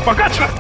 पकड़।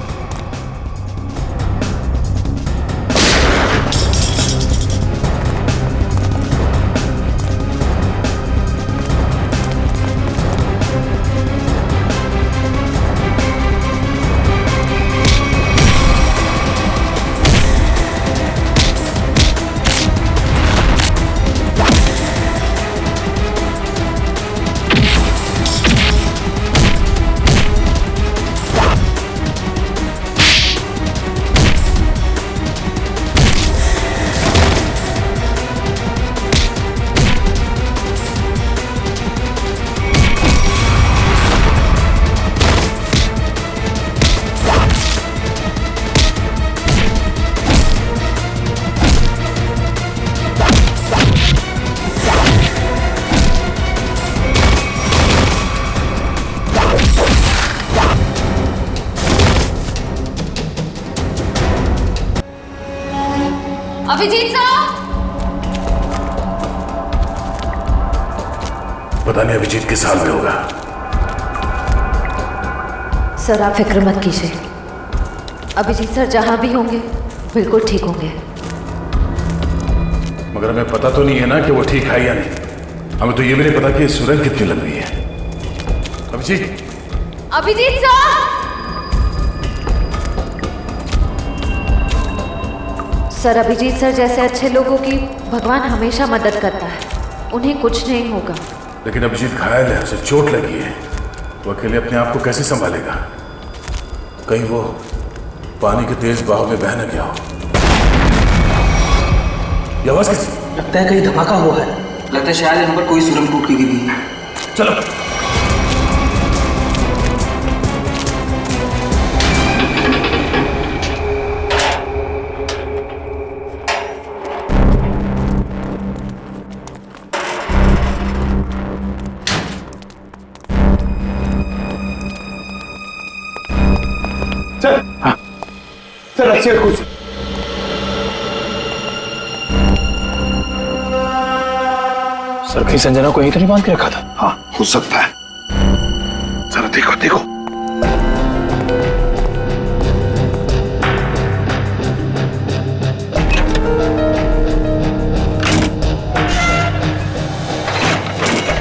अभिजीत सर! पता नहीं अभिजीत किस हाल में होगा। सर आप फिक्र मत कीजिए, अभिजीत सर जहां भी होंगे बिल्कुल ठीक होंगे। मगर हमें पता तो नहीं है ना कि वो ठीक है या नहीं। हमें तो ये भी नहीं पता कि सुरंग कितनी लंबी है। Abhijeet! Abhijeet sir! Sir Abhijeet sir जैसे अच्छे लोगों की भगवान हमेशा मदद करता है, उन्हें कुछ नहीं होगा। लेकिन अभिजीत घायल है, उसे चोट लगी है। वो अकेले अपने आप को कैसे संभालेगा? कहीं वो पानी के तेज बहाव में बह न गया हो। ये आवाज किसकी? लगता है कहीं धमाका हुआ है। लगता है शायद यहाँ पर कोई सुरंग टूट के गिरी है। चलो। सर अच्छी है कुछ। सर कहीं संजना को यहीं तो नहीं बांध के रखा था? हाँ हो सकता है। जरा देखो देखो।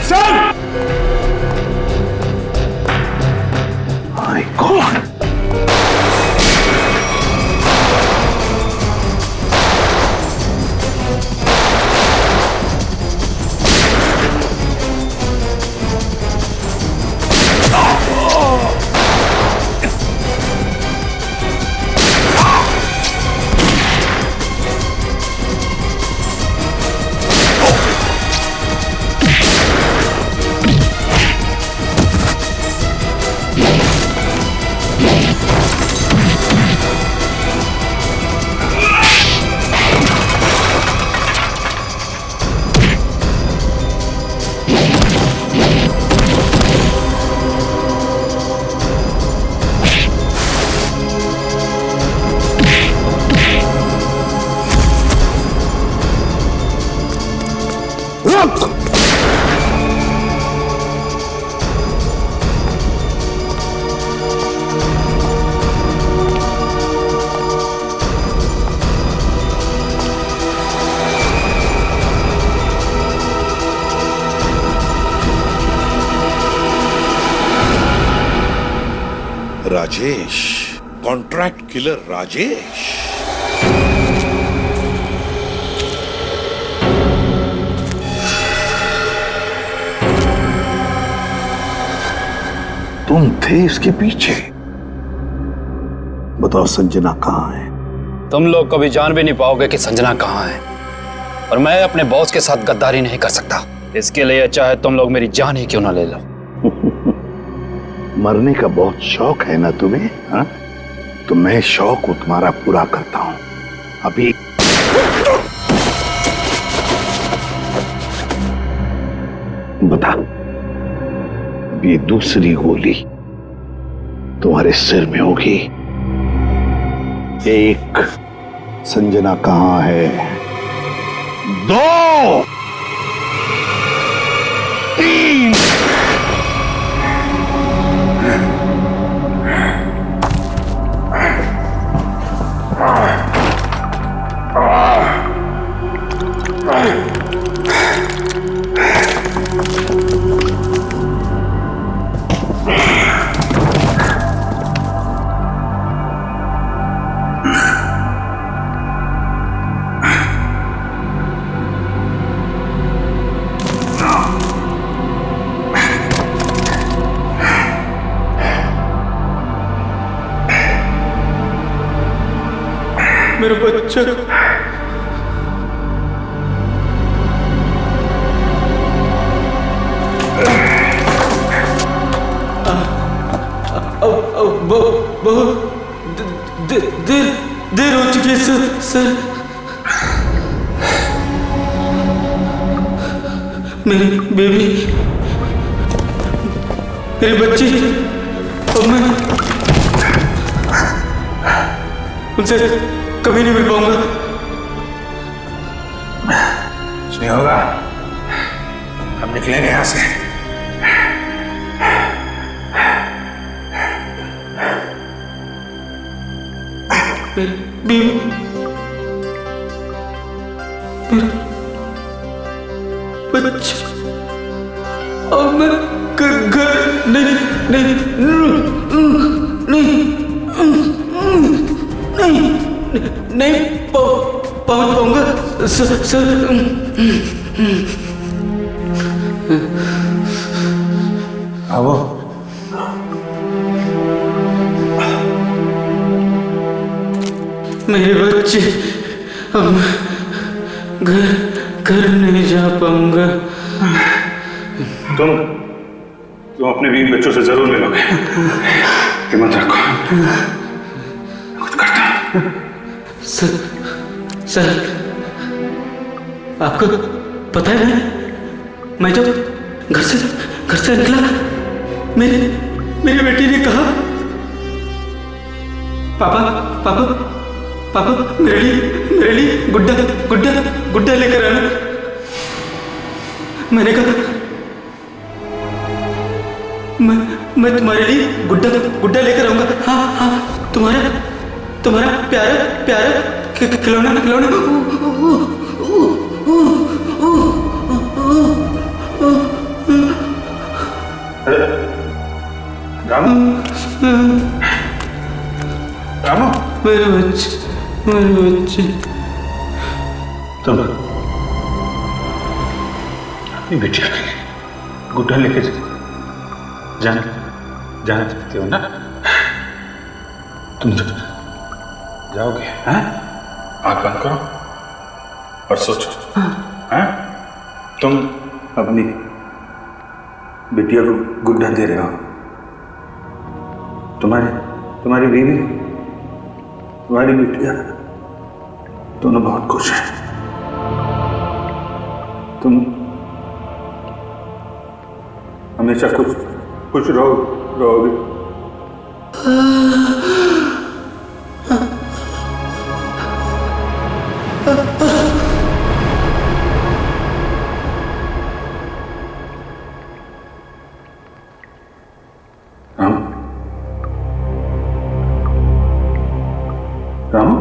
Sir! My God! Rajesh, contract killer Rajesh. तुम थे इसके पीछे। बताओ संजना कहाँ है? तुम लोग कभी जान भी नहीं पाओगे कि संजना कहाँ है, और मैं अपने बॉस के साथ गद्दारी नहीं कर सकता। इसके लिए चाहे तुम लोग मेरी जान ही क्यों ना ले लो। मरने का बहुत शौक है ना तुम्हें? हाँ? तो मैं शौक तुम्हारा पूरा करता हूं। अभी बता, ये दूसरी गोली तुम्हारे सिर में होगी। एक, संजना कहाँ है? दो, तीन। मेरा बच्चा। बहुत देर हो चुकी है सर। मेरी बेबी, मेरी बच्ची, और मैं उनसे कभी नहीं मिल पाऊंगा। कुछ नहीं होगा, हम निकलेंगे यहां से। मेरा बच्चा, और मैं घर नहीं पहुंच पाऊंगा सर। आओ। मेरे बच्चे, अब घर नहीं जा पाऊंगा। तुम अपने बीवी बच्चों से जरूर मिलोगे, हिम्मत रखो, कुछ करता। सर, आपको पता है मैं जब घर से निकला, मेरी बेटी ने कहा, पापा मेरे लिए गुड्डा लेकर आना। मैंने कहा मैं तुम्हारे लिए गुड्डा लेकर आऊंगा। हाँ, तुम्हारा प्यारा खिलौना। रामू, मेरे बच्चे, तुम अपनी बेटिया गुड्डा लेके जाना चाहते हो ना? तुम जाओगे? हैं? आँख बंद करो और सोचो। हैं? तुम अपनी बिटिया को गुड्डा दे रहे हो, तुम्हारी बीवी, तुम्हारी बिटिया दोनों बहुत खुश हैं। तुम हमेशा खुश रहोगे। रामू,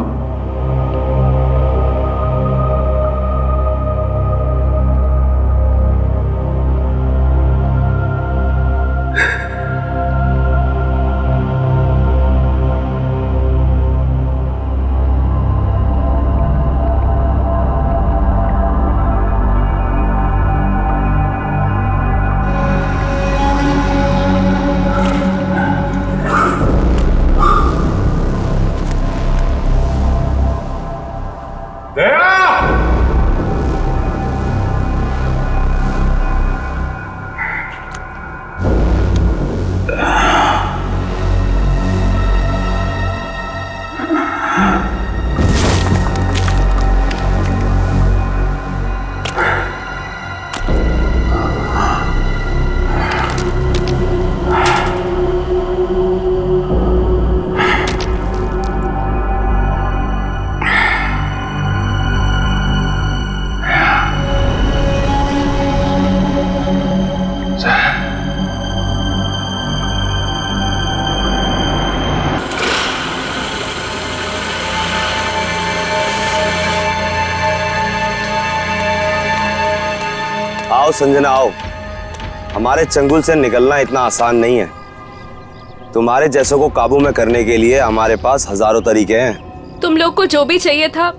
आओ संजना आओ, हमारे चंगुल से निकलना इतना आसान नहीं है। तुम्हारे जैसों को काबू में करने के लिए हमारे पास हजारों तरीके हैं। तुम लोग को जो भी चाहिए था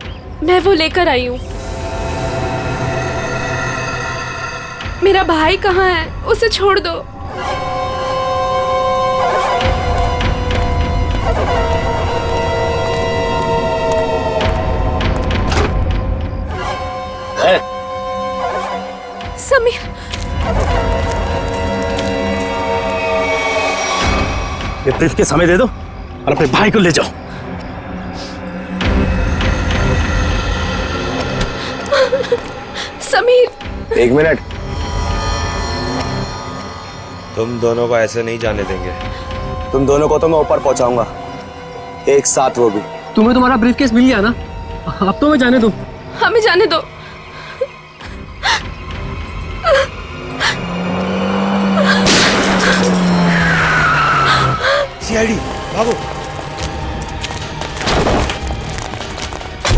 मैं वो लेकर आई हूँ। मेरा भाई कहाँ है? उसे छोड़ दो। समीर, ये ब्रीफकेस हमें दे दो और अपने भाई को ले जाओ। समीर। एक मिनट, तुम दोनों को ऐसे नहीं जाने देंगे। तुम दोनों को तो मैं ऊपर पहुंचाऊंगा, एक साथ वो भी। तुम्हें तुम्हारा ब्रीफकेस मिल गया ना, अब तो हमें जाने दो। हमें जाने दो। सीआईडी भागो,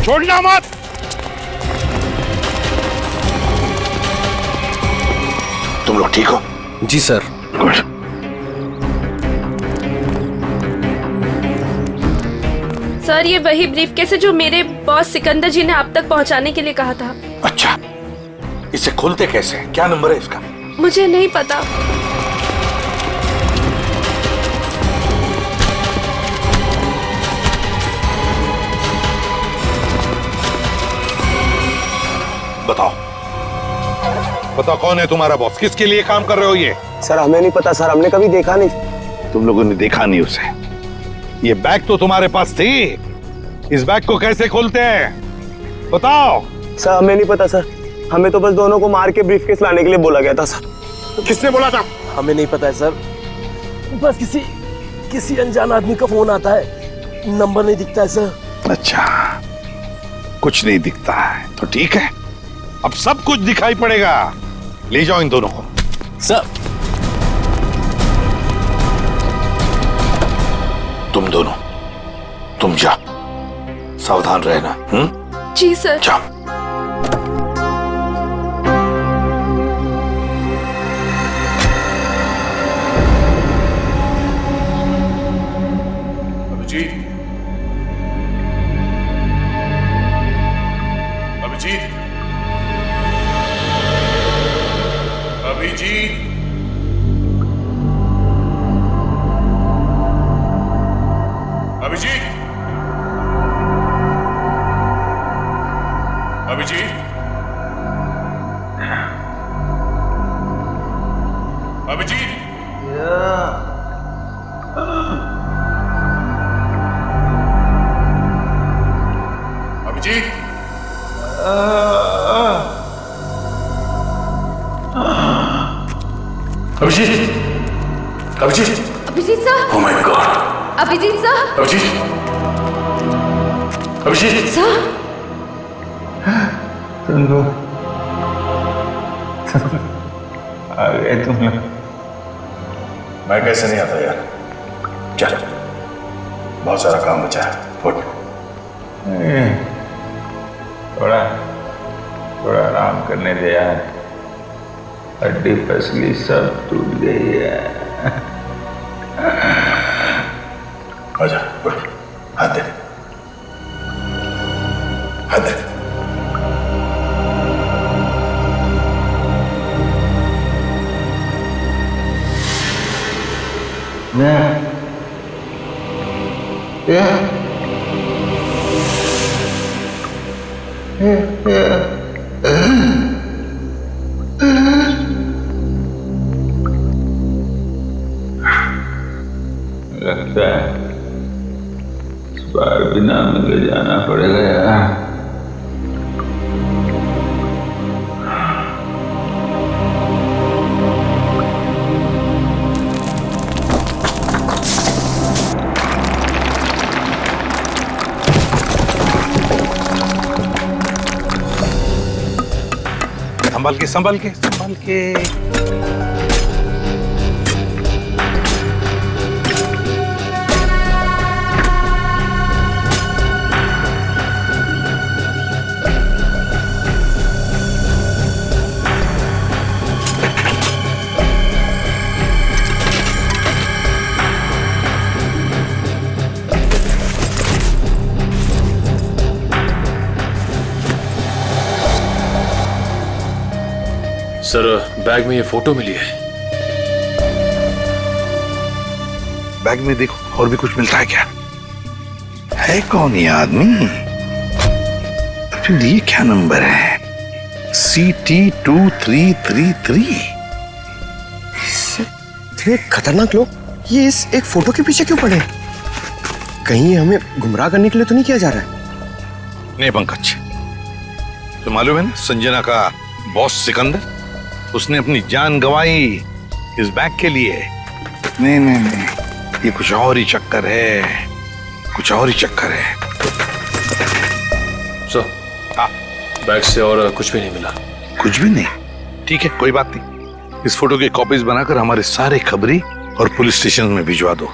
छोड़ना मत। तुम लोग ठीक हो? जी सर। गुड। सर, ये वही ब्रीफकेस है जो मेरे बॉस सिकंदर जी ने आप तक पहुंचाने के लिए कहा था। अच्छा, इसे खोलते कैसे? क्या नंबर है इसका? मुझे नहीं पता। बताओ, बताओ कौन है तुम्हारा बॉस? किसके लिए काम कर रहे हो ये? सर हमें नहीं पता सर, हमने कभी देखा नहीं। तुम लोगों ने देखा नहीं उसे? ये बैग तो तुम्हारे पास थी, इस बैग को कैसे खोलते हैं बताओ। सर हमें नहीं पता सर, हमें तो बस दोनों को मार के ब्रीफकेस लाने के लिए बोला गया था सर। किसने बोला था? हमें नहीं पता है सर, बस किसी अनजान आदमी का फोन आता है, नंबर नहीं दिखता है सर। अच्छा, कुछ नहीं दिखता है तो ठीक है, अब सब कुछ दिखाई पड़ेगा। ले जाओ इन दोनों को। सर तुम दोनों, तुम जाओ, सावधान रहना। जी सर। जाओ। Abhijeet, Abhijeet, Abhijeet, Abhijeet, Abhijeet, Abhijeet, Abhijeet, Abhijeet, Abhijeet, Abhijeet sir, oh my god, Abhijeet sir, Abhijeet, Abhijeet, sir, तुम लोग आ गए तुम लोग। मैं कैसे नहीं आता यार, चल बहुत सारा काम बचा है, फुट। थोड़ा थोड़ा आराम करने दे यार, हड्डी पसली सब टूट गई है। आजा, उठ, हाथ दे, हाथ दे। लगता है इस बार बिना मिले जाना पड़ेगा यार। संभल के, संभल के, संभल के। सर, बैग में ये फोटो मिली है। बैग में देखो और भी कुछ मिलता है क्या? है कौन ये आदमी? फिर ये क्या नंबर है? CT2333। इतने खतरनाक लोग ये इस एक फोटो के पीछे क्यों पड़े? कहीं हमें गुमराह करने के लिए तो नहीं किया जा रहा है? नहीं पंकज, तो मालूम है ना संजना का बॉस सिकंदर, उसने अपनी जान गंवाई इस बैग के लिए। नहीं नहीं नहीं, ये कुछ और ही चक्कर है, कुछ और ही चक्कर है। सर, बैग से और कुछ भी नहीं मिला। कुछ भी नहीं? ठीक है, कोई बात नहीं। इस फोटो की कॉपीज बनाकर हमारे सारे खबरी और पुलिस स्टेशन में भिजवा दो।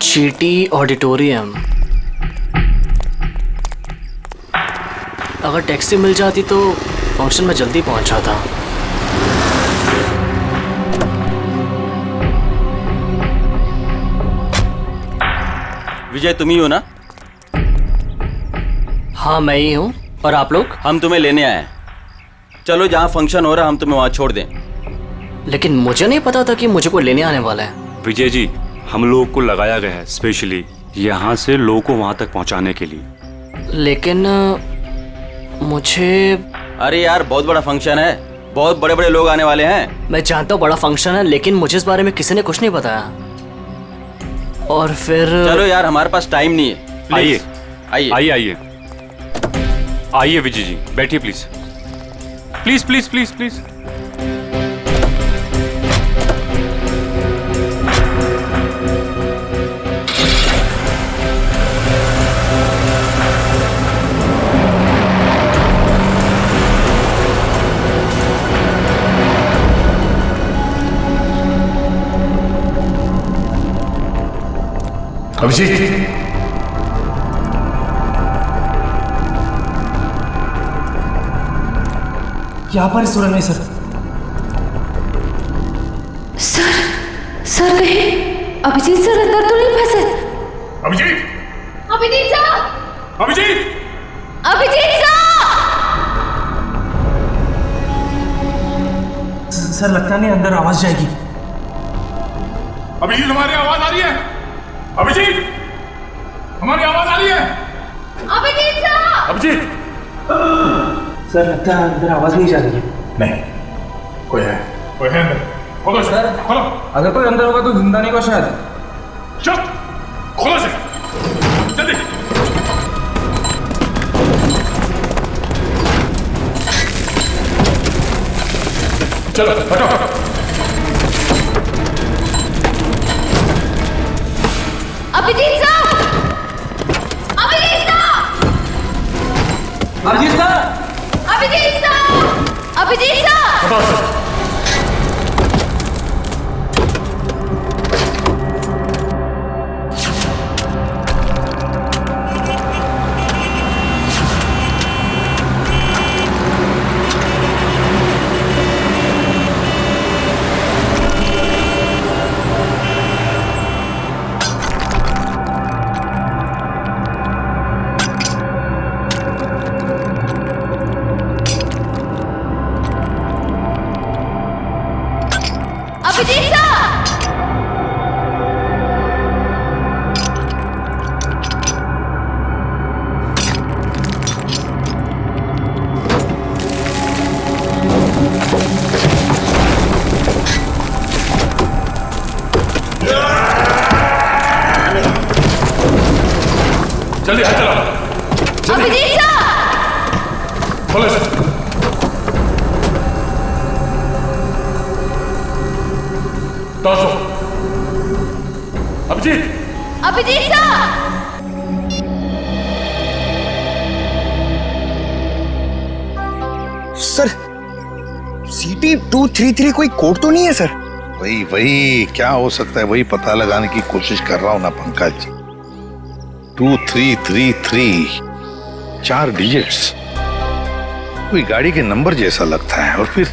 चीटी ऑडिटोरियम। अगर टैक्सी मिल जाती तो फंक्शन में जल्दी पहुंच जाता। विजय तुम ही हो ना? हाँ मैं ही हूँ। और आप लोग? हम तुम्हें लेने आए हैं। चलो जहाँ फंक्शन हो रहा हम तुम्हें वहाँ छोड़ दें। लेकिन मुझे नहीं पता था कि मुझे कोई लेने आने वाला है। विजय जी, हम लोगों को लगाया गया है स्पेशली यहाँ से लोगों को वहाँ तक पहुँचाने के लिए। लेकिन मुझे... अरे यार बहुत बड़ा फंक्शन है, बहुत बड़े बड़े लोग आने वाले हैं। मैं जानता हूँ बड़ा फंक्शन है, लेकिन मुझे इस बारे में किसी ने कुछ नहीं बताया। और फिर चलो यार हमारे पास टाइम नहीं है। आइए आइए आइए आइए आइए विजय जी, बैठिए please please please please please. Abhijeet, यहाँ पर सुरंग है सर। सर कहीं अभिजीत सर अंदर तो नहीं फंसे? अभिजीत, अभिजीत सर, अभिजीत, अभिजीत सर लगता नहीं अंदर आवाज जाएगी। अभिजीत हमारी आवाज आ रही है? अभिजीत, हमारी आवाज आ रही है? अभिजीत सर, अभिजीत। सर लगता है अंदर आवाज नहीं जा रही है। नहीं, कोई है अंदर। खोलो सर, खोलो। अगर कोई अंदर होगा तो जिंदा नहीं होगा शायद। चुप, खोलो से जल्दी। चलो हटो। Abhijeet sir, Abhijeet sir, Abhijeet sir, Abhijeet sir, Abhijeet sir. बताओ सर। अभिजीत सर, जल्दी हाथ चलाओ। अभिजीत सर, खोलो सर। दौड़ो। Abhijeet, Abhijeet sir, sir CT233 कोई कोड तो नहीं है सर? वही क्या हो सकता है, वही पता लगाने की कोशिश कर रहा हूं ना पंकज। 2333, 4 डिजिट्स, कोई गाड़ी के नंबर जैसा लगता है। और फिर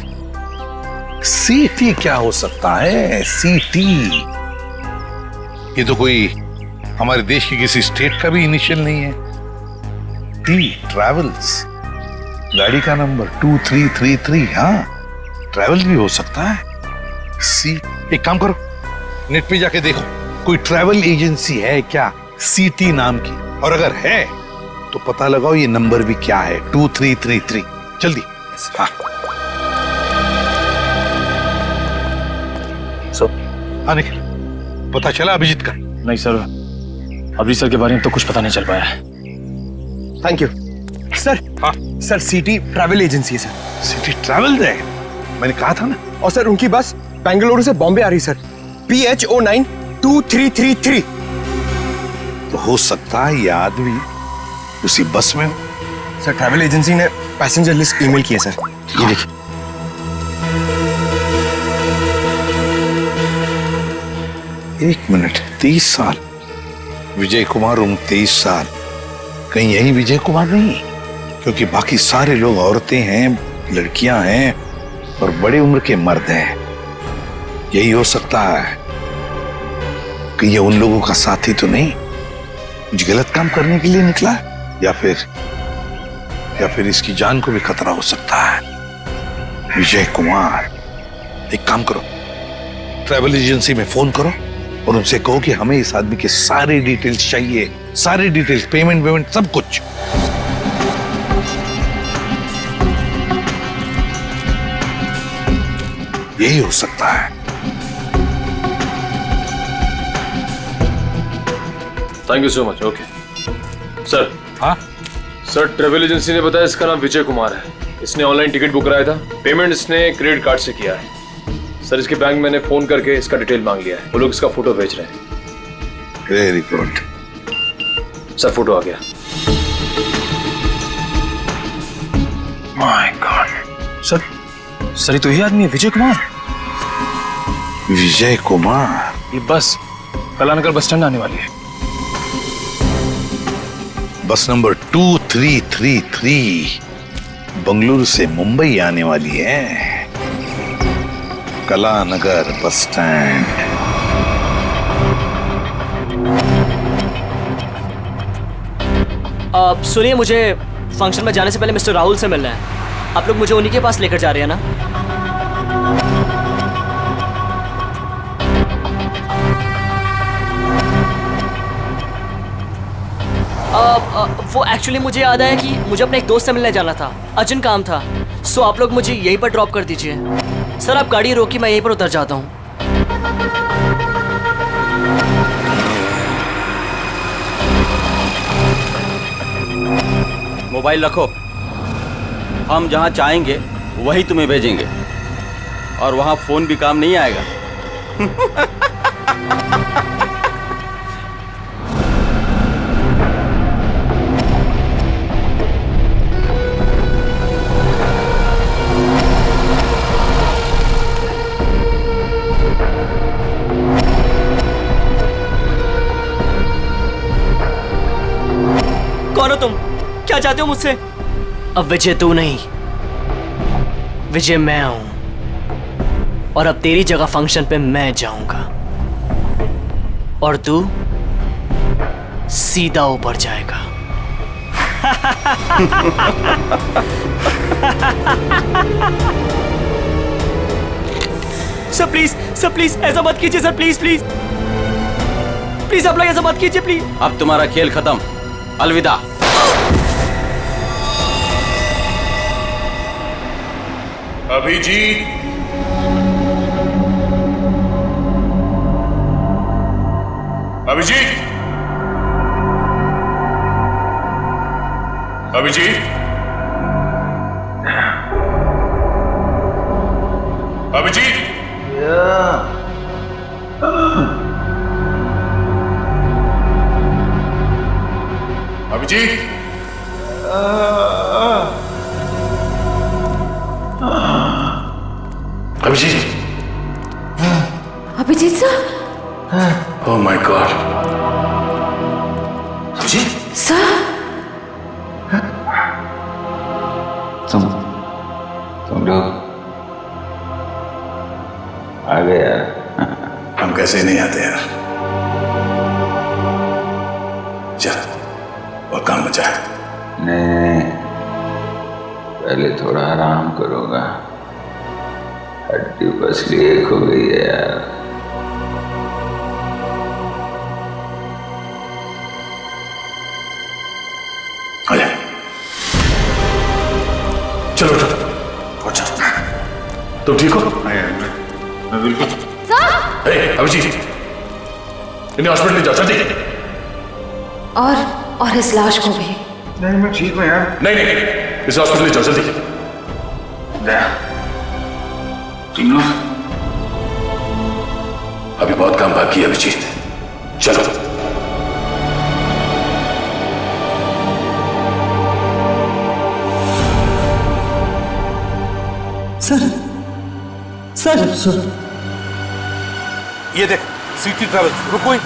CT क्या हो सकता है? CT, ये तो कोई हमारे देश की किसी स्टेट का भी इनिशियल नहीं है। टी ट्रैवल्स, गाड़ी का नंबर 2333। हाँ, ट्रैवल भी हो सकता है। सी, एक काम करो, नेट पे जाके देखो कोई ट्रैवल एजेंसी है क्या सीटी नाम की, और अगर है तो पता लगाओ ये नंबर भी क्या है, 2333। जल्दी। हाँ हाँ, निखिल, पता चला अभिजीत का? नहीं सर, अभिजीत सर के बारे में तो कुछ पता नहीं चल पाया है। Thank you sir. हाँ सर, सिटी ट्रैवल एजेंसी है सर। सिटी ट्रैवल है, मैंने कहा था ना। और सर उनकी बस बेंगलुरु से बॉम्बे आ रही सर, PHO9 2333। तो हो सकता है ये आदमी उसी बस में हो। सर ट्रैवल एजेंसी ने पैसेंजर लिस्ट ईमेल की है सर, ये देखिए। एक मिनट, 30 साल, विजय कुमार उम्र 23 साल। कहीं यही विजय कुमार नहीं? क्योंकि बाकी सारे लोग औरतें हैं, लड़कियां हैं और बड़े उम्र के मर्द हैं। यही हो सकता है कि ये उन लोगों का साथी तो नहीं, कुछ गलत काम करने के लिए निकला है, या फिर इसकी जान को भी खतरा हो सकता है। विजय कुमार, एक काम करो, ट्रैवल एजेंसी में फोन करो और उनसे कहो कि हमें इस आदमी के सारे डिटेल्स चाहिए, सारे डिटेल्स, पेमेंट सब कुछ। यही हो सकता है। Thank you so much. Okay sir. हाँ सर, ट्रेवल एजेंसी ने बताया इसका नाम विजय कुमार है। इसने ऑनलाइन टिकट बुक कराया था, पेमेंट इसने क्रेडिट कार्ड से किया है। सर, इसके बैंक मैंने फोन करके इसका डिटेल मांग लिया है, वो लोग इसका फोटो भेज रहे हैं। वेरी गुड सर, फोटो आ गया। माय गॉड सर ये तो ही आदमी है, विजय कुमार। विजय कुमार, ये बस कलानगर बस स्टैंड आने वाली है। बस नंबर 2333 बंगलुरु से मुंबई आने वाली है, कलानगर बस स्टैंड। सुनिए, मुझे फंक्शन में जाने से पहले मिस्टर राहुल से मिलना है। आप लोग मुझे उन्हीं के पास लेकर जा रहे हैं ना? वो एक्चुअली मुझे याद आया कि मुझे अपने एक दोस्त से मिलने जाना था, अर्जेंट काम था। सो आप लोग मुझे यहीं पर ड्रॉप कर दीजिए। सर, आप गाड़ी रोकी, मैं यहीं पर उतर जाता हूँ। मोबाइल रखो, हम जहाँ चाहेंगे वही तुम्हें भेजेंगे, और वहाँ फोन भी काम नहीं आएगा। कौन हो तुम? क्या चाहते हो मुझसे? अब विजय तू नहीं, विजय मैं हूं, और अब तेरी जगह फंक्शन पे मैं जाऊंगा और तू सीधा ऊपर जाएगा। सर प्लीज ऐसा मत कीजिए सर, प्लीज प्लीज प्लीज आप लोग ऐसा मत कीजिए प्लीज। अब तुम्हारा खेल खत्म, अलविदा। Abhijeet, Abhijeet, Abhijeet, Abhijeet, Abhijeet, Abhijeet, Abhijeet sir. Oh my god, Abhijeet sir, तुम लोग आ गए यार। हम कैसे नहीं आते यार। चल और काम बचा है। नहीं, पहले थोड़ा आराम करोगा। हड्डी पसली एक हो गई है यार। आजा, चलो उठो, उठ जाओ। तुम ठीक हो? मैं बिल्कुल। अभिजीत, इन्हें हॉस्पिटल ले जाओ जल्दी। और इस लाश को भी। नहीं मैं ठीक हूँ यार। नहीं इस हॉस्पिटल ले जाओ जल्दी। तीनों अभी बहुत काम बाकी है अभिजीत, चलो। सर ये देख, सिटी ट्रैवल्स, रुको ही।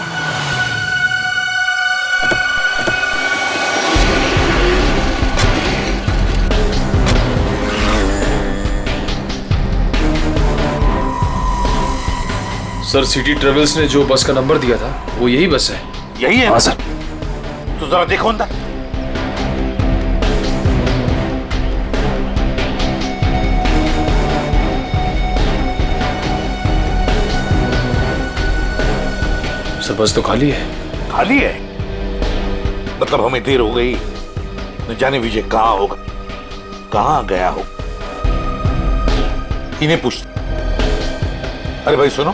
सर सिटी ट्रेवल्स ने जो बस का नंबर दिया था वो यही बस है। यही है? हाँ सर। तो जरा देखो अंदर। सर बस तो खाली है। खाली है? मतलब हमें देर हो गई, न जाने विजय कहाँ होगा, कहाँ गया हो। इन्हें पूछ। अरे भाई सुनो।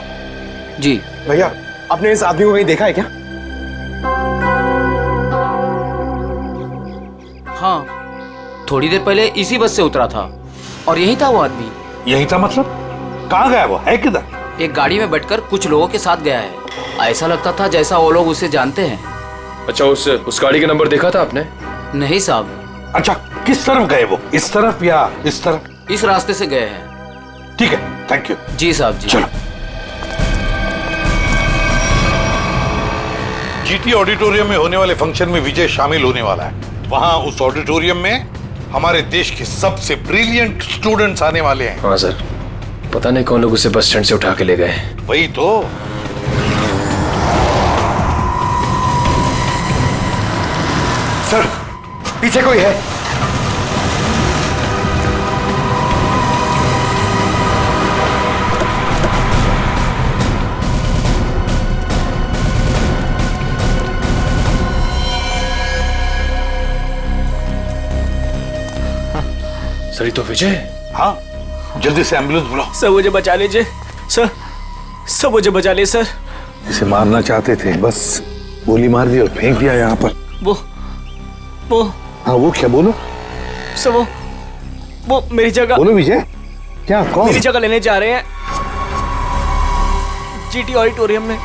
जी भैया, आपने इस आदमी को कहीं देखा है क्या? हाँ, थोड़ी देर पहले इसी बस से उतरा था और यही था वो आदमी। यही था मतलब? कहाँ गया वो, है किधर? एक गाड़ी में बैठकर कुछ लोगों के साथ गया है। ऐसा लगता था जैसा वो लोग उसे जानते हैं। अच्छा, उस गाड़ी का नंबर देखा था आपने? नहीं साहब। अच्छा, किस तरफ गए वो, इस तरफ या इस तरफ? इस रास्ते से गए हैं। ठीक है, थैंक यू। जी साहब जी। चलो। जीटी ऑडिटोरियम में होने वाले फंक्शन में विजय शामिल होने वाला है। वहां उस ऑडिटोरियम में हमारे देश के सबसे ब्रिलियंट स्टूडेंट्स आने वाले हैं। हाँ सर, पता नहीं कौन लोग उसे बस स्टैंड से उठा के ले गए। वही तो। सर पीछे कोई है? सर ये तो विजय। हाँ, जल्दी से एम्बुलेंस बुलाओ। सर मुझे बचा लीजिए सर, सर मुझे बचा लीजिए सर। इसे मारना चाहते थे, बस गोली मार दी और फेंक दिया यहाँ पर। वो हाँ वो क्या, बोलो सर। वो मेरी जगह। बोलो विजय, क्या, कौन? मेरी जगह लेने जा रहे हैं जीटी ऑडिटोरियम में।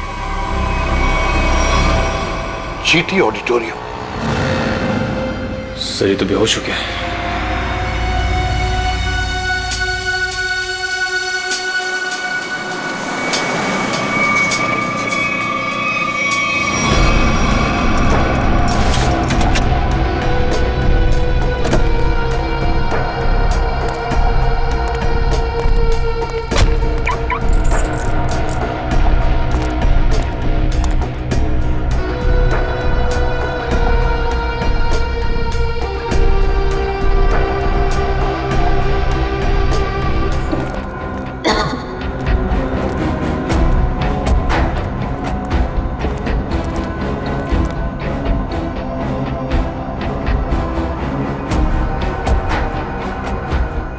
GT auditorium? सर ये तो बेहोश हो गया है।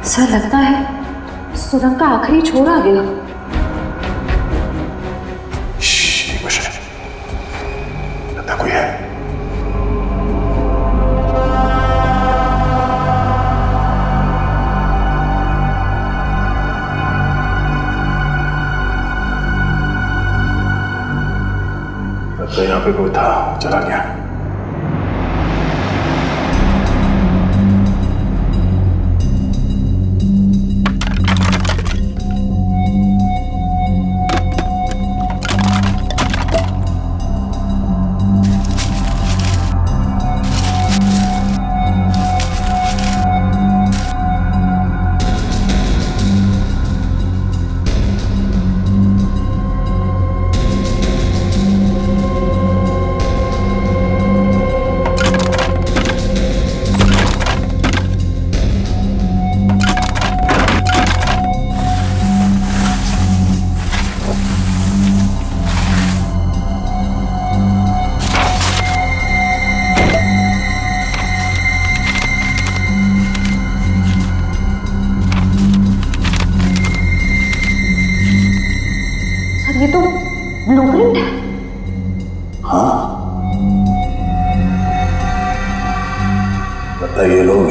सर लगता है सुरंग का आखिरी छोर आ गया। लगता कोई है। लगता यहाँ पे कोई था, चला गया।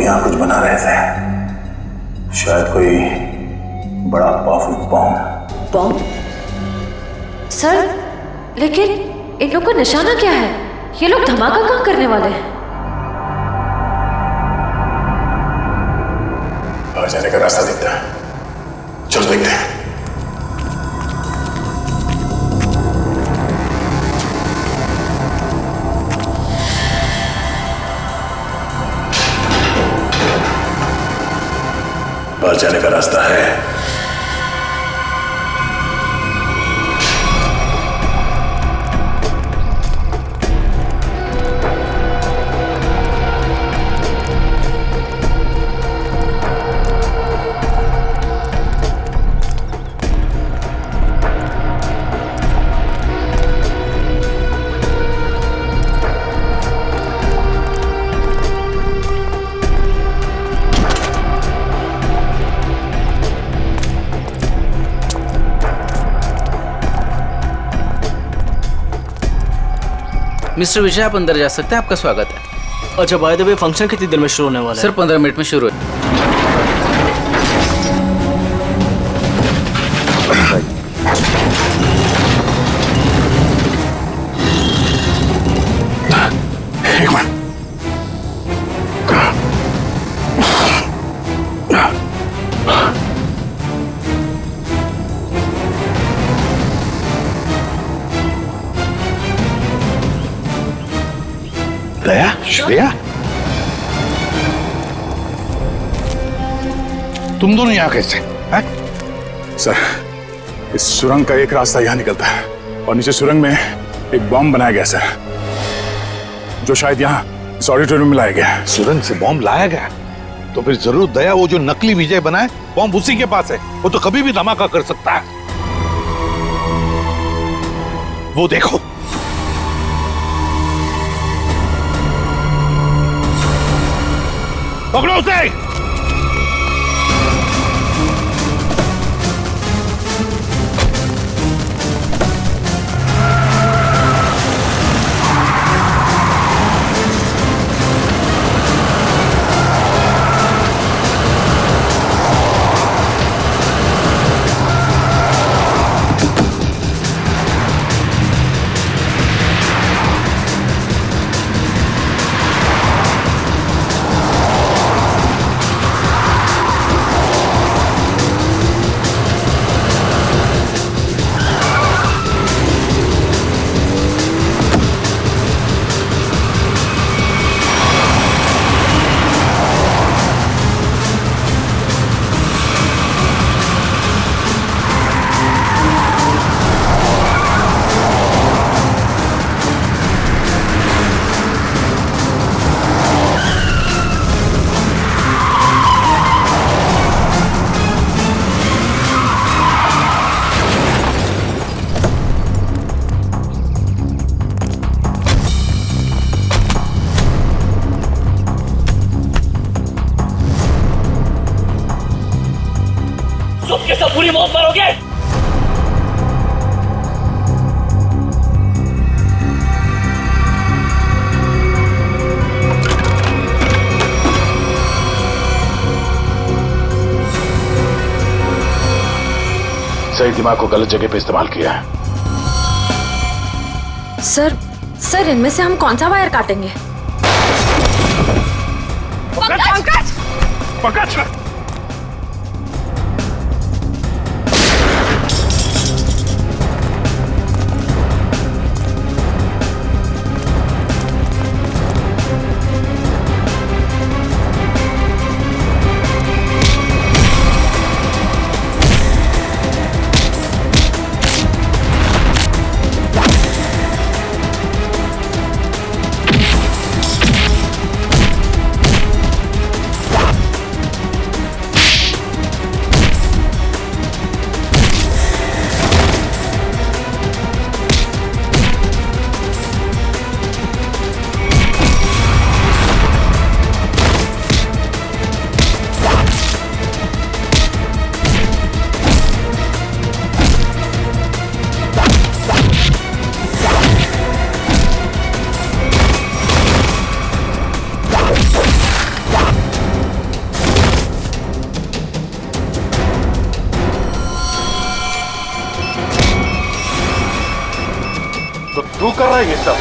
यहाँ कुछ बना रहे थे, शायद कोई बड़ा पावरफुल बॉम्ब। बॉम्ब? सर, लेकिन इन लोग का निशाना क्या है? ये लोग धमाका कहाँ करने वाले हैं? बाहर जाने का रास्ता दिखता है, चल देखते हैं। बाहर जाने का रास्ता है। मिस्टर विजय, आप अंदर जा सकते हैं, आपका स्वागत है। अच्छा, बाय द वे, फंक्शन कितनी देर में शुरू होने वाला है? सर 15 मिनट में शुरू है। एक मिनट। दया, श्रेया, तुम दोनों यहाँ कैसे हैं? सर, इस सुरंग का एक रास्ता यहाँ निकलता है और नीचे सुरंग में एक बॉम्ब बनाया गया सर, जो शायद यहाँ इस ऑडिटोरियम में लाया गया है। सुरंग से बॉम्ब लाया गया तो फिर जरूर दया वो जो नकली विजय बनाए बॉम्ब उसी के पास है। वो तो कभी भी धमाका कर सकता है। वो देखो, पकड़ो उसे। सबके सब पूरी मौत मरोगे। सही दिमाग को गलत जगह पे इस्तेमाल किया है। सर इनमें से हम कौन सा वायर काटेंगे? पंकज! पंकज! तू कर रहा है ये सब?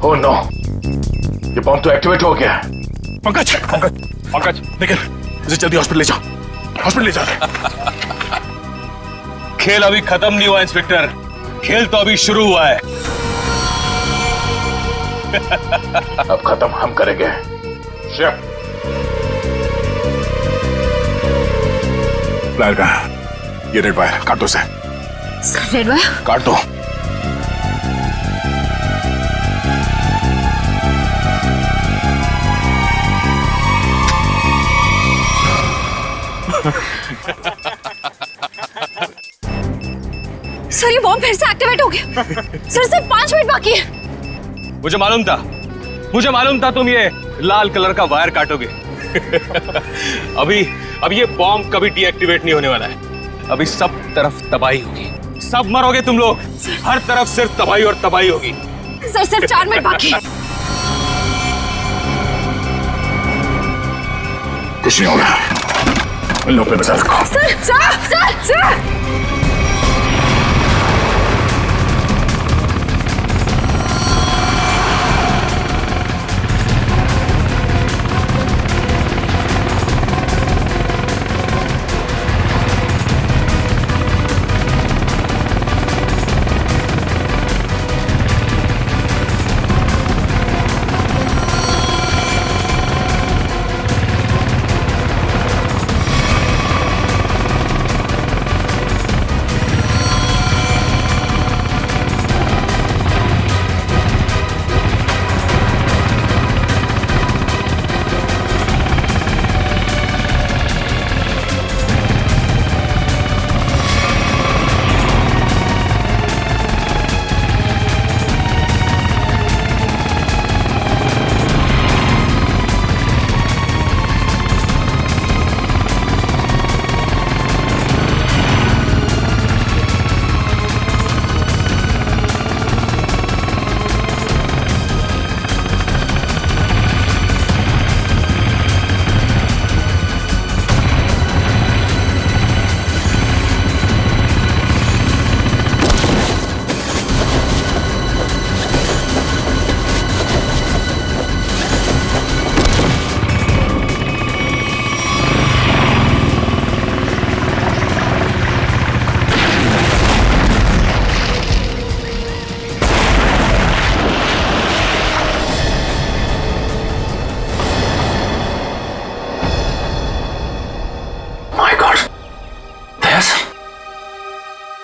ओह नो, ये बॉम्ब तो एक्टिवेट हो गया। पंकज, पंकज, पंकज, निकल, इसे जल्दी हॉस्पिटल ले जाओ, हॉस्पिटल ले जाओ। खेल अभी खत्म नहीं हुआ इंस्पेक्टर, खेल तो अभी शुरू हुआ है। अब खत्म हम करेंगे। शेफ, प्लायर कहाँ? ये रेड वायर काट दो उसे। रेड वायर काट दो। सर ये बॉम्ब फिर से एक्टिवेट हो गया। सर सिर्फ 5 मिनट बाकी है। मुझे मालूम था तुम ये लाल कलर का वायर काटोगे। अभी ये बॉम्ब कभी डीएक्टिवेट नहीं होने वाला है। अभी सब तरफ तबाही होगी, सब मरोगे तुम लोग। हर तरफ सिर्फ तबाही और तबाही होगी। सर सिर्फ 4 मिनट बाकी है। कुछ नहीं होगा, इन लोगों पे बचा रखो। सर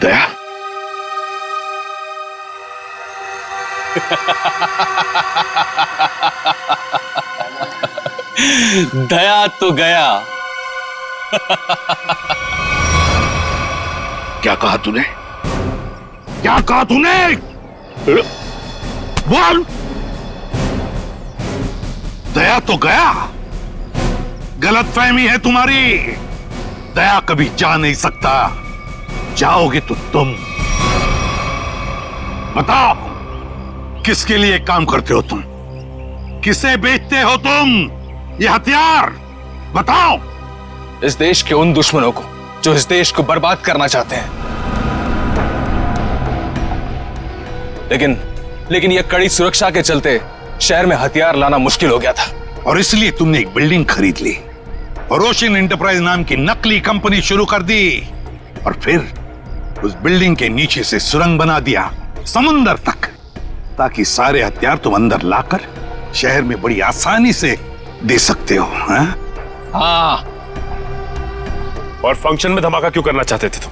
दया, दया तो गया। क्या कहा तूने? क्या कहा तूने? बोल। दया तो गया। गलतफहमी है तुम्हारी। दया कभी जा नहीं सकता। जाओगे तो तुम। बताओ, किसके लिए काम करते हो तुम? किसे बेचते हो तुम ये हथियार? बताओ। इस देश के उन दुश्मनों को जो इस देश को बर्बाद करना चाहते हैं। लेकिन यह कड़ी सुरक्षा के चलते शहर में हथियार लाना मुश्किल हो गया था। और इसलिए तुमने एक बिल्डिंग खरीद ली और ओशियन एंटरप्राइज नाम की नकली कंपनी शुरू कर दी। और फिर उस बिल्डिंग के नीचे से सुरंग बना दिया समुंदर तक, ताकि सारे हथियार तुम अंदर लाकर शहर में बड़ी आसानी से दे सकते हो। हाँ। और फंक्शन में धमाका क्यों करना चाहते थे तुम?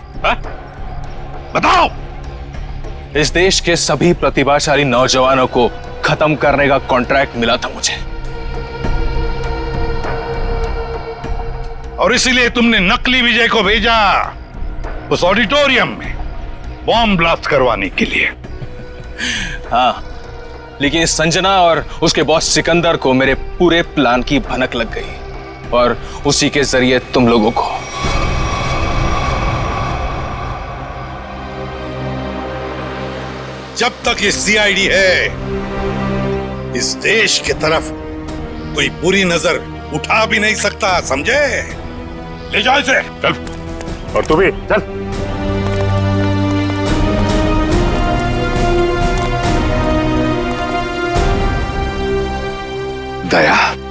बताओ। इस देश के सभी प्रतिभाशाली नौजवानों को खत्म करने का कॉन्ट्रैक्ट मिला था मुझे। और इसीलिए तुमने नकली विजय को भेजा उस ऑडिटोरियम में बॉम्ब ब्लास्ट करवाने के लिए। हाँ, लेकिन इस संजना और उसके बॉस सिकंदर को मेरे पूरे प्लान की भनक लग गई और उसी के जरिए तुम लोगों को। जब तक ये सीआईडी है, इस देश की तरफ कोई बुरी नजर उठा भी नहीं सकता, समझे? ले जाओ इसे। चल। और तू भी चल। दया